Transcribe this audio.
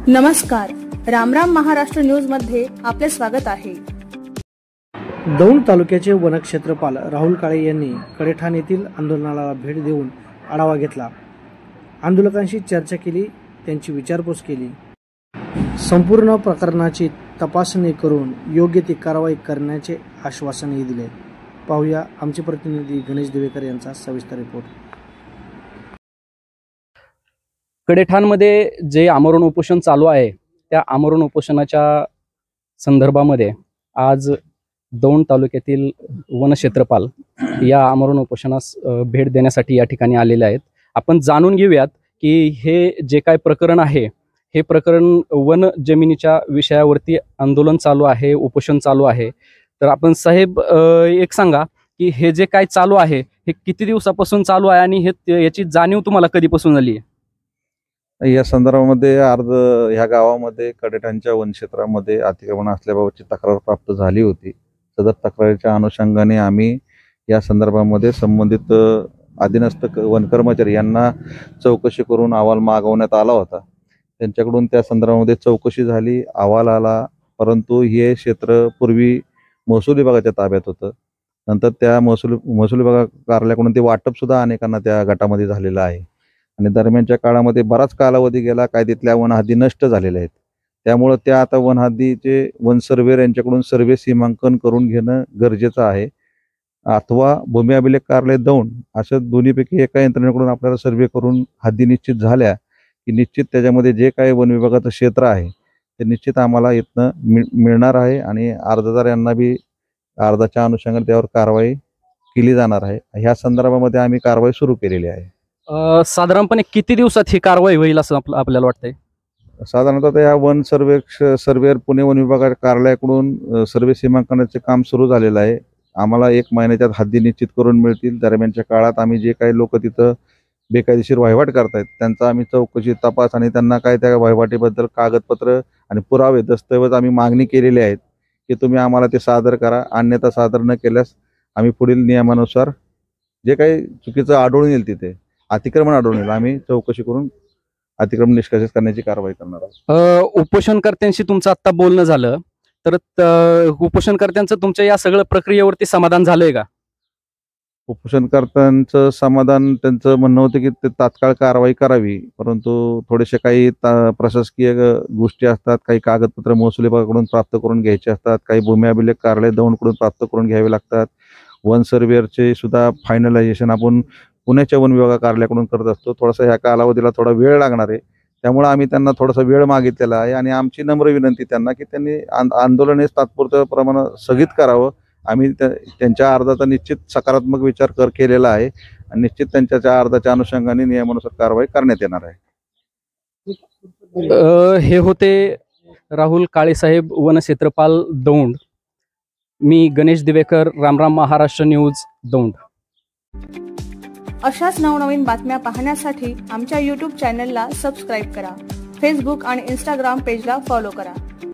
नमस्कार, रामराम महाराष्ट्र न्यूज मध्ये आपले स्वागत आहे। दौंड तालुक्याचे वनक्षेत्रपाल राहुल काळे यांनी कडेठाण येथील आंदोलनाला भेट देऊन आढावा घेतला। आंदोलकांशी चर्चा केली, त्यांची विचारपूस केली। संपूर्ण प्रकरणाची तपासणी करून योग्य ती कारवाई करण्याचे आश्वासनही दिले। पाहूया आमचे प्रतिनिधी गणेश दिवेकर यांचा सविस्तर रिपोर्ट। कडेठाणमध्ये जे आमरण उपोषण चालू आहे त्या आमरण उपोषणाच्या संदर्भामध्ये आज दौंड तालुक्यातील वनक्षेत्रपाल या आमरण उपोषणास भेट देण्यासाठी या ठिकाणी आलेले आहेत। आपण जाणून घेऊयात की हे जे काय प्रकरण आहे हे प्रकरण वन जमिनीच्या विषयावरती आंदोलन चालू आहे, उपोषण चालू आहे। तर आपण साहेब एक सांगा की हे जे काय चालू आहे हे किती दिवसापासून चालू आहे आणि याची जाणीव तुम्हाला कधीपासून झाली आहे? या संदर्भामध्ये ह्या गावामध्ये कडेठाणच्या वनक्षेत्रामध्ये अतिक्रमण असल्याबाबतची तक्रार प्राप्त झाली होती। सदर तक्रारीच्या अनुषंगाने आम्ही या संदर्भामध्ये संबंधित अधीनस्थ वन कर्मचारी यांना चौकशी करून अहवाल मागवण्यात आला होता। त्यांच्याकडून त्या संदर्भामध्ये चौकशी झाली, अहवाल आला, परंतु हे क्षेत्र पूर्वी महसूल विभागाच्या ताब्यात होतं। नंतर त्या महसूल विभाग कार्यालयाकडून ते वाटप सुद्धा अनेकांना त्या गटामध्ये झालेलं आहे आणि दरम्यानच्या काळामध्ये बराच कालावधी गेला, काय तिथल्या वनहद्दी नष्ट झालेल्या आहेत। त्यामुळे त्या आता वनहद्दीचे वन सर्वेयर यांच्याकडून सर्वे सीमांकन करून घेणं गरजेचं आहे, अथवा भूमी अभिलेख कार्यालय दौंड अशा दोन्हीपैकी एका यंत्रणेकडून आपल्याला सर्वे करून हद्दी निश्चित झाल्या की निश्चित त्याच्यामध्ये जे काही वन विभागाचं क्षेत्र आहे ते निश्चित आम्हाला इथनं मिळणार आहे आणि अर्जदार यांना बी अर्जाच्या अनुषंगाने त्यावर कारवाई केली जाणार आहे। ह्या संदर्भामध्ये आम्ही कारवाई सुरू केलेली आहे। साधारणपणे किती दिवसात ही कारवाई होईल असं आपल्याला वाटतंय? साधारणतः या वन सर्वेयर पुणे वन विभाग कार्यालयाकडून सर्वे सीमांकनाचे काम सुरू झालेलं आहे। आम्हाला 1 महिन्याच्यात हद्दी निश्चित करून मिळतील। दरम्यानच्या काळात आम्ही जे काही लोक तिथं बेकायदेशीर वहिवाट करतायत त्यांचा आम्ही चौकशी, तपास आणि त्यांना काय त्या वहिवाटीबद्दल कागदपत्र आणि पुरावे, दस्तऐवज आम्ही मागणी केलेली आहेत की तुम्ही आम्हाला ते सादर करा, अन्यथा सादर न केल्यास आम्ही पुढील नियमानुसार जे काही चुकीचं आढळून येईल, तिथे अतिक्रमण आढळून येईल, आम्ही चौकशी करून अतिक्रमण निष्कासित करण्याची कारवाई करणार आहोत। उपोषणकर्त्यांशी तुमचं आता बोलणं झालं तर उपोषणकर्त्यांचं तुमच्या या सगळ्या प्रक्रियेवरती समाधान झालंय का? उपोषणकर्त्यांचं समाधान, त्यांचं म्हणणं होतं की ते तात्काळ कारवाई करावी, परंतु थोडेसे काही प्रशासकीय गोष्टी असतात, काही कागदपत्र महसूल विभागाकडून प्राप्त करून घ्यायचे असतात, काही भूमी अभिलेख कार्यालय दौंडकडून प्राप्त करून घ्यावे लागतात। वन सर्वेयरचे सुद्धा फायनलायझेशन आपण पुण्याच्या वन विभाग कार्यालयाकडून करत असतो। थोडासा ह्या कालावधीला थोडा वेळ लागणार आहे, त्यामुळे आम्ही त्यांना थोडासा वेळ मागितलेला आहे आणि आमची नम्र विनंती त्यांना की त्यांनी आंदोलन हे तात्पुरत्या प्रमाणात स्थगित करावं। आम्ही त्यांच्या अर्जाचा निश्चित सकारात्मक विचार केलेला आहे आणि निश्चित त्यांच्या अर्जाच्या अनुषंगाने नियमानुसार कारवाई करण्यात येणार आहे। हे होते राहुल काळे साहेब, वनक्षेत्रपाल दौंड। मी गणेश दिवेकर, रामराम महाराष्ट्र न्यूज, दौंड। अशाच नवनवीन बातम्या पाहण्यासाठी आमच्या YouTube चॅनलला सबस्क्राईब करा, फेसबुक आणि Instagram पेजला फॉलो करा।